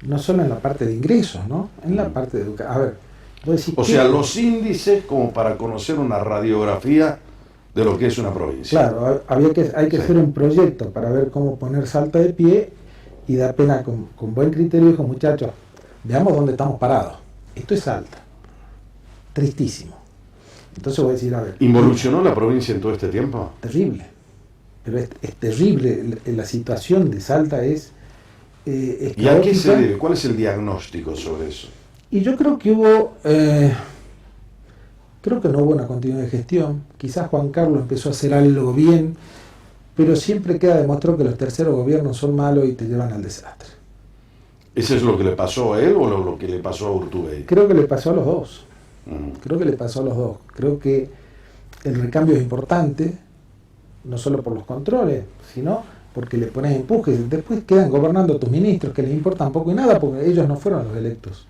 no solo en la parte de ingresos, ¿no? En la parte de educación. A ver, o sea, los índices como para conocer una radiografía de lo que es una provincia. Claro, hay que hacer un proyecto para ver cómo poner Salta de pie, y Dapena con buen criterio dijo: muchachos, veamos dónde estamos parados. Esto es Salta. Tristísimo. Entonces voy a decir, a ver. ¿Involucionó la provincia en todo este tiempo? Terrible. Pero es terrible. La situación de Salta es ¿Y a qué se debe? ¿Cuál es el diagnóstico sobre eso? Y yo creo que creo que no hubo una continuidad de gestión. Quizás Juan Carlos empezó a hacer algo bien, pero siempre queda demostrado que los terceros gobiernos son malos y te llevan al desastre. ¿Eso es lo que le pasó a él o lo que le pasó a Urtubey? Creo que le pasó a los dos. Creo que le pasó a los dos. Creo que el recambio es importante, no solo por los controles, sino porque le pones empuje. Después quedan gobernando tus ministros, que les importan poco y nada, porque ellos no fueron los electos.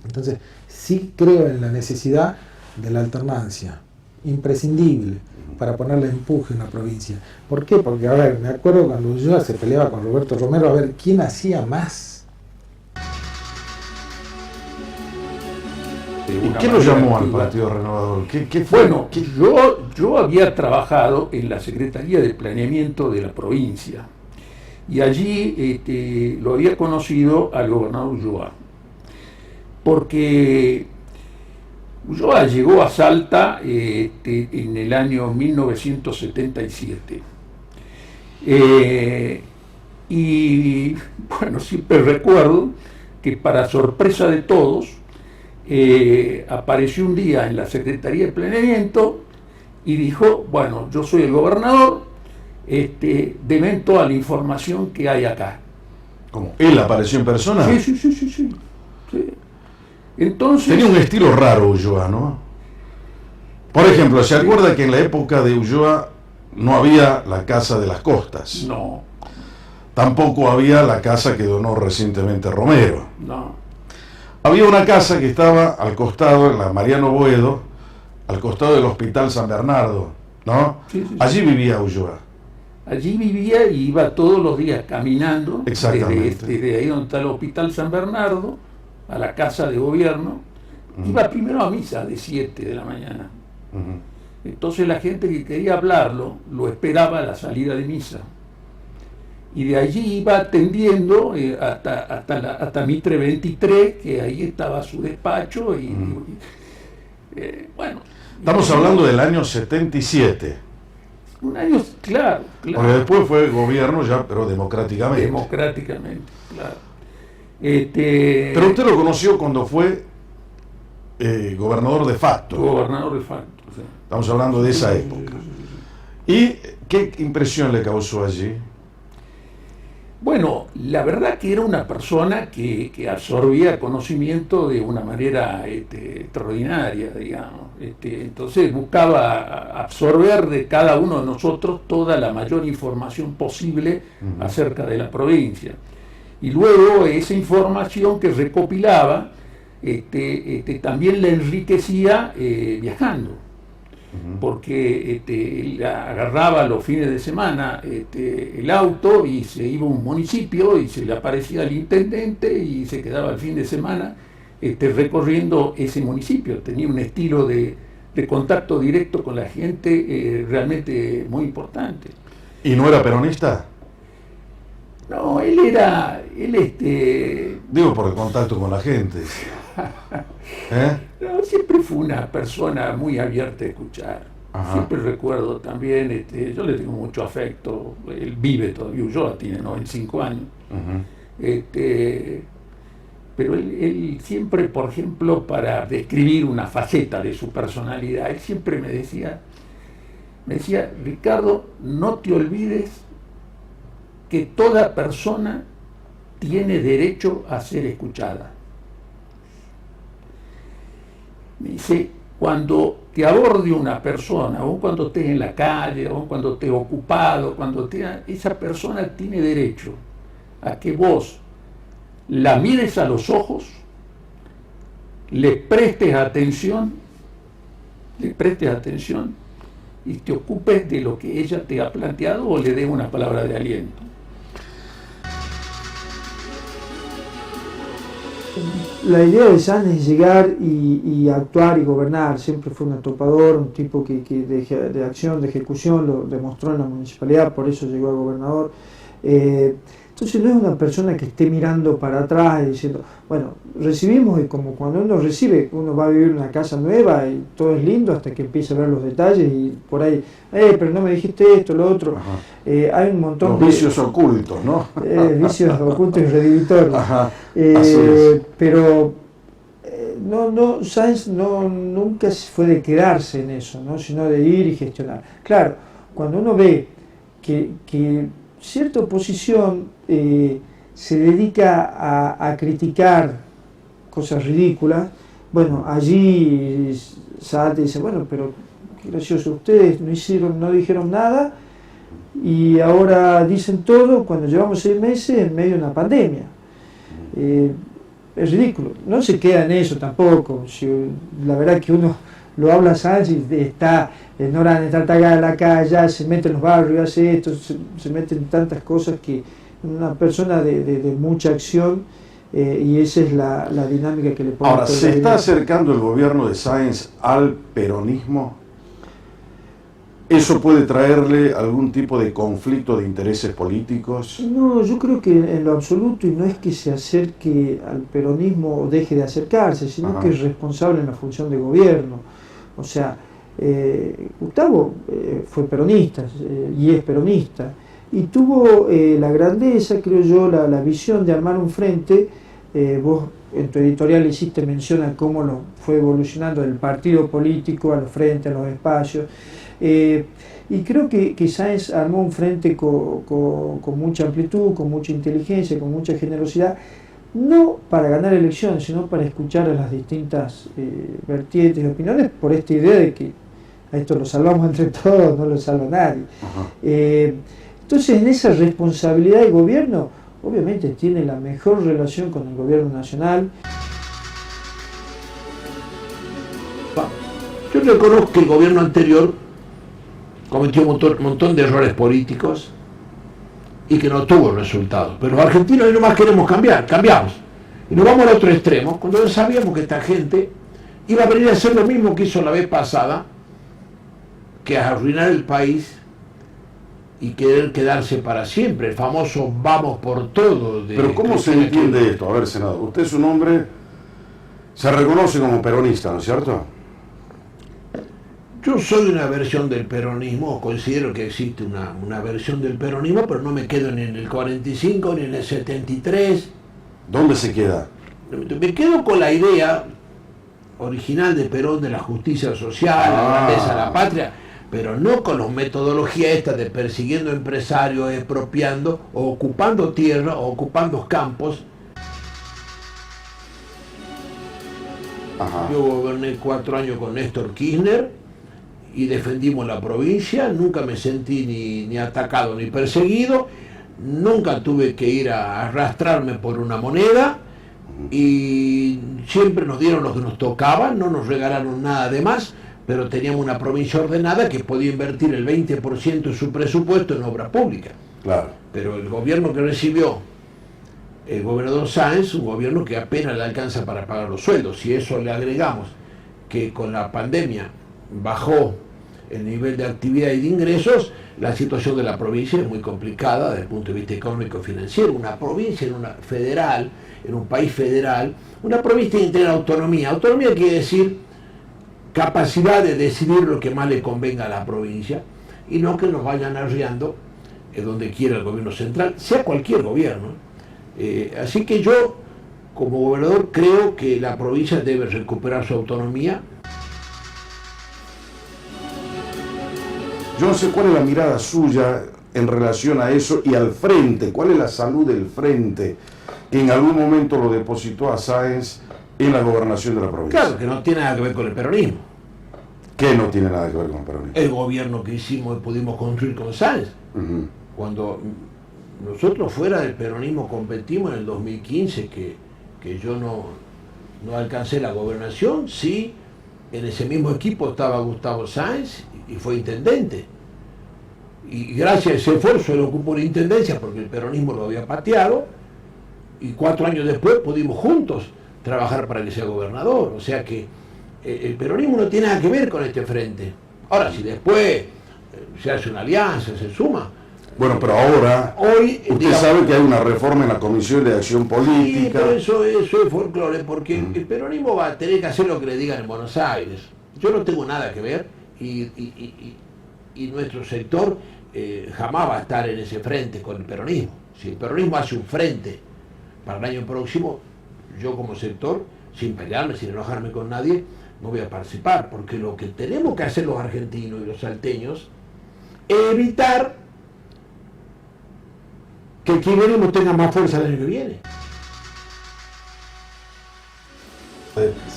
Entonces, sí creo en la necesidad de la alternancia, imprescindible, para ponerle empuje a una provincia. ¿Por qué? Porque, a ver, me acuerdo cuando Ulloa se peleaba con Roberto Romero a ver quién hacía más. ¿Y qué lo llamó al Partido Renovador? ¿Qué fue? Bueno, yo había trabajado en la Secretaría de Planeamiento de la provincia, y allí lo había conocido al gobernador Ulloa, porque Ulloa llegó a Salta en el año 1977. Y bueno, siempre recuerdo que, para sorpresa de todos, apareció un día en la Secretaría de Planeamiento y dijo: bueno, yo soy el gobernador, denme toda la información que hay acá. ¿Cómo? ¿Él apareció en persona? Sí. Entonces, tenía un estilo raro Ulloa, ¿no? Por ejemplo, ¿se acuerda que en la época de Ulloa no había la Casa de las Costas? No. Tampoco había la casa que donó recientemente Romero. No. Había una casa que estaba al costado, en la Mariano Boedo, al costado del Hospital San Bernardo, ¿no? Sí. Allí vivía Ulloa. Allí vivía y iba todos los días caminando desde ahí donde está el Hospital San Bernardo a la Casa de Gobierno. Iba primero a misa de 7 de la mañana. Entonces la gente que quería hablarlo lo esperaba a la salida de misa. Y de allí iba atendiendo hasta Mitre 23, que ahí estaba su despacho. Bueno. Estamos hablando del año 77. Un año, claro. Porque después fue gobierno ya, pero democráticamente. Democráticamente, claro. Pero usted lo conoció cuando fue gobernador de facto. Gobernador de facto, sí. Estamos hablando de esa época. ¿Y qué impresión le causó allí? Bueno, la verdad que era una persona que absorbía conocimiento de una manera extraordinaria, digamos. Entonces buscaba absorber de cada uno de nosotros toda la mayor información posible acerca de la provincia. Y luego esa información que recopilaba también le enriquecía viajando. Porque él agarraba los fines de semana el auto y se iba a un municipio y se le aparecía al intendente y se quedaba el fin de semana recorriendo ese municipio. Tenía un estilo de contacto directo con la gente realmente muy importante. ¿Y no era peronista? No, Digo, por el contacto con la gente. No, siempre fue una persona muy abierta a escuchar. Siempre recuerdo también, yo le tengo mucho afecto. Él vive todavía, Ulloa tiene 95 años. Pero él siempre, por ejemplo, para describir una faceta de su personalidad, él siempre me decía: me decía, Ricardo, no te olvides que toda persona tiene derecho a ser escuchada. Me dice, cuando te aborde una persona, o cuando estés en la calle, o cuando estés ocupado, esa persona tiene derecho a que vos la mires a los ojos, le prestes atención y te ocupes de lo que ella te ha planteado o le des una palabra de aliento. La idea de Sáenz es llegar y actuar y gobernar. Siempre fue un atopador, un tipo que de acción, de ejecución, lo demostró en la municipalidad, por eso llegó a gobernador. Entonces no es una persona que esté mirando para atrás y diciendo, bueno, recibimos, y como cuando uno recibe, uno va a vivir en una casa nueva y todo es lindo hasta que empieza a ver los detalles y por ahí, pero no me dijiste esto, lo otro. Hay un montón de vicios ocultos, ¿no? Vicios ocultos y redimitorios. Pero Sáenz nunca fue de quedarse en eso, ¿no? Sino de ir y gestionar. Claro, cuando uno ve que cierta oposición se dedica a criticar cosas ridículas, bueno, allí salta y dice, bueno, pero qué gracioso, ustedes no dijeron nada y ahora dicen todo cuando llevamos 6 meses en medio de una pandemia. Es ridículo, no se queda en eso tampoco. La verdad que uno lo habla Sáenz y está en hora de Tartaga de la calle, se mete en los barrios, hace esto, se mete en tantas cosas que una persona de mucha acción, y esa es la dinámica que le pone. Ahora, ¿se está acercando el gobierno de Sáenz al peronismo? ¿Eso puede traerle algún tipo de conflicto de intereses políticos? No, yo creo que en lo absoluto, y no es que se acerque al peronismo o deje de acercarse, sino que es responsable en la función de gobierno. O sea, Gustavo fue peronista y es peronista, y tuvo la grandeza, creo yo, la visión de armar un frente. Vos en tu editorial hiciste mención a cómo lo fue evolucionando del partido político a los frentes, a los espacios. Y creo que Sáenz armó un frente con mucha amplitud, con mucha inteligencia, con mucha generosidad, no para ganar elecciones, sino para escuchar a las distintas vertientes y opiniones, por esta idea de que a esto lo salvamos entre todos, no lo salva nadie. Entonces, en esa responsabilidad de gobierno, obviamente tiene la mejor relación con el gobierno nacional. Yo reconozco que el gobierno anterior cometió un montón de errores políticos y que no tuvo resultados. Pero los argentinos no más queremos cambiar, cambiamos. Y nos vamos al otro extremo, cuando ya sabíamos que esta gente iba a venir a hacer lo mismo que hizo la vez pasada, que es arruinar el país y querer quedarse para siempre, el famoso vamos por todo. Pero ¿cómo se entiende esto? A ver, senador, usted es un hombre, se reconoce como peronista, ¿no es cierto? Yo soy una versión del peronismo, considero que existe una versión del peronismo, pero no me quedo ni en el 45 ni en el 73. ¿Dónde se queda? Me quedo con la idea original de Perón de la justicia social, la grandeza de la patria, pero no con las metodologías estas de persiguiendo empresarios, expropiando, o ocupando tierra, o ocupando campos. Yo goberné 4 años con Néstor Kirchner y defendimos la provincia, nunca me sentí ni atacado ni perseguido, nunca tuve que ir a arrastrarme por una moneda y siempre nos dieron lo que nos tocaba, no nos regalaron nada de más, pero teníamos una provincia ordenada que podía invertir el 20% de su presupuesto en obra pública. Claro. Pero el gobierno que recibió el gobernador Sáenz, un gobierno que apenas le alcanza para pagar los sueldos. Si eso le agregamos que con la pandemia bajó el nivel de actividad y de ingresos, la situación de la provincia es muy complicada desde el punto de vista económico y financiero. Una provincia en un país federal, una provincia tiene que tener autonomía. Autonomía quiere decir capacidad de decidir lo que más le convenga a la provincia y no que nos vayan arriando donde quiera el gobierno central, sea cualquier gobierno. Así que yo, como gobernador, creo que la provincia debe recuperar su autonomía. Yo no sé cuál es la mirada suya en relación a eso y al frente, cuál es la salud del frente que en algún momento lo depositó a Sáenz en la gobernación de la provincia. Claro, que no tiene nada que ver con el peronismo. ¿Qué no tiene nada que ver con el peronismo? El gobierno que hicimos y pudimos construir con Sáenz. Cuando nosotros fuera del peronismo competimos en el 2015, que yo no alcancé la gobernación, sí, en ese mismo equipo estaba Gustavo Sáenz y fue intendente. Y gracias a ese esfuerzo él ocupó la intendencia porque el peronismo lo había pateado y 4 años después pudimos juntos trabajar para que sea gobernador. O sea que el peronismo no tiene nada que ver con este frente. Ahora, si después se hace una alianza, se suma. Bueno, pero ahora, hoy, usted sabe que hay una reforma en la Comisión de Acción Política. Sí, pero eso es folclore, porque el peronismo va a tener que hacer lo que le digan en Buenos Aires. Yo no tengo nada que ver y nuestro sector jamás va a estar en ese frente con el peronismo. Si el peronismo hace un frente para el año próximo, yo como sector, sin pelearme, sin enojarme con nadie, no voy a participar, porque lo que tenemos que hacer los argentinos y los salteños es evitar que el kirchnerismo tenga más fuerza el año que viene.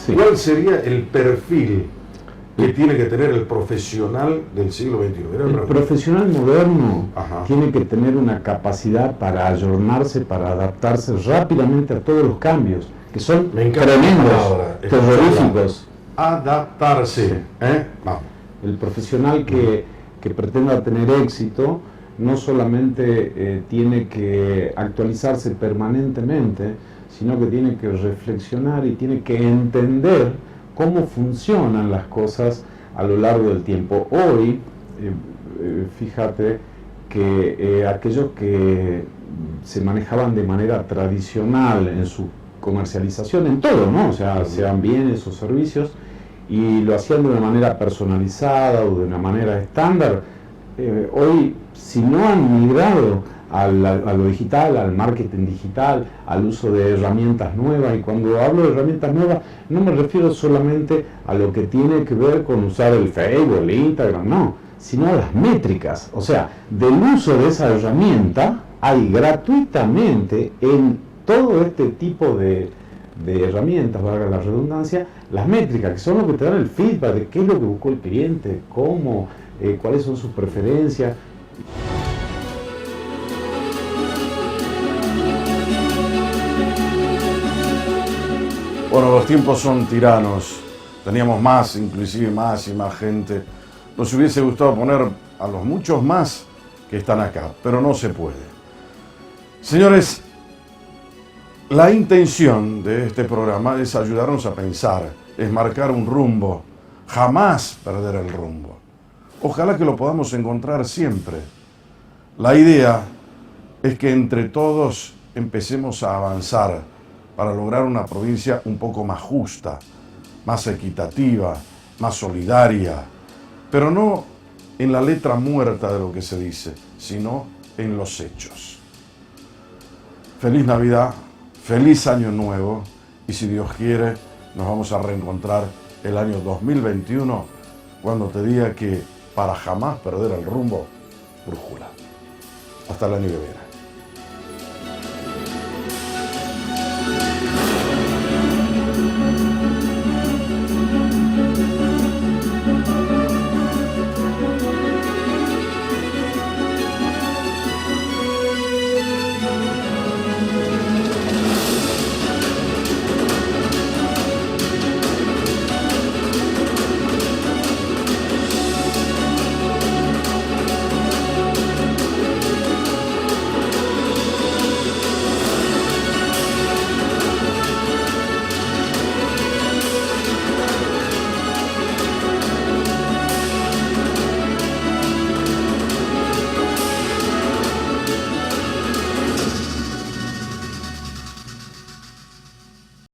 Sí. ¿Cuál sería el perfil que tiene que tener el profesional del siglo XXI? El profesional moderno tiene que tener una capacidad para ayornarse, para adaptarse rápidamente a todos los cambios, que son tremendos, terroríficos. Adaptarse. Vamos. El profesional que pretenda tener éxito no solamente tiene que actualizarse permanentemente, sino que tiene que reflexionar y tiene que entender cómo funcionan las cosas a lo largo del tiempo. Hoy, fíjate que aquellos que se manejaban de manera tradicional en su comercialización, en todo, ¿no? O sea, sean bienes o servicios, y lo hacían de una manera personalizada o de una manera estándar, hoy, si no han migrado a lo digital, al marketing digital, al uso de herramientas nuevas, y cuando hablo de herramientas nuevas no me refiero solamente a lo que tiene que ver con usar el Facebook, el Instagram, no, sino a las métricas. O sea, del uso de esa herramienta hay gratuitamente en todo este tipo de herramientas, valga la redundancia, las métricas, que son lo que te dan el feedback de qué es lo que buscó el cliente, cómo, cuáles son sus preferencias. Bueno, los tiempos son tiranos. Teníamos más, inclusive más y más gente. Nos hubiese gustado poner a los muchos más que están acá, pero no se puede. Señores, la intención de este programa es ayudarnos a pensar, es marcar un rumbo, jamás perder el rumbo. Ojalá que lo podamos encontrar siempre. La idea es que entre todos empecemos a avanzar para lograr una provincia un poco más justa, más equitativa, más solidaria, pero no en la letra muerta de lo que se dice, sino en los hechos. Feliz Navidad, feliz Año Nuevo, y si Dios quiere, nos vamos a reencontrar el año 2021, cuando te diga que para jamás perder el rumbo, brújula. Hasta el año que viene.